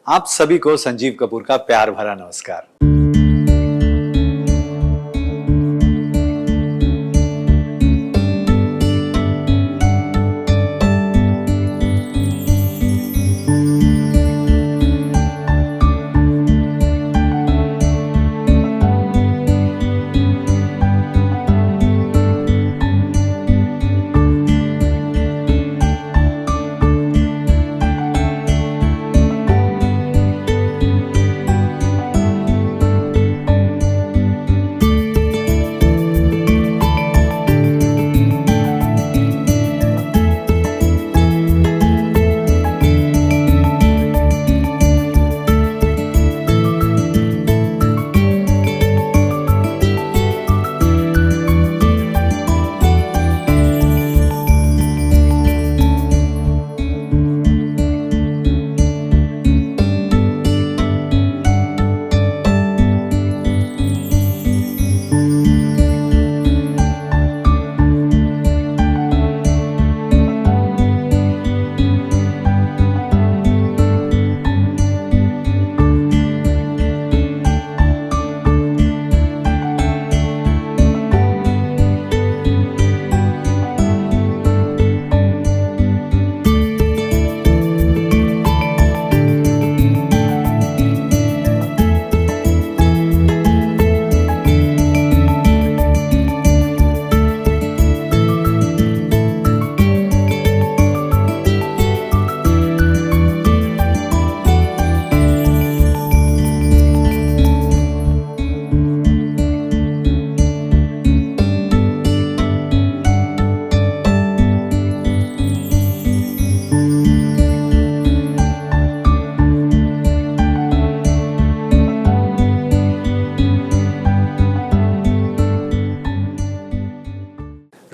आप सभी को संजीव कपूर का प्यार भरा नमस्कार।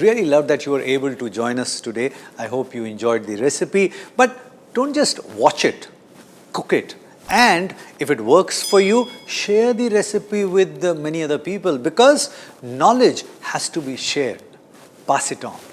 Really love that you were able to join us today. I hope you enjoyed the recipe. But don't just watch it, cook it. And if it works for you, share the recipe with many other people, because knowledge has to be shared. Pass it on.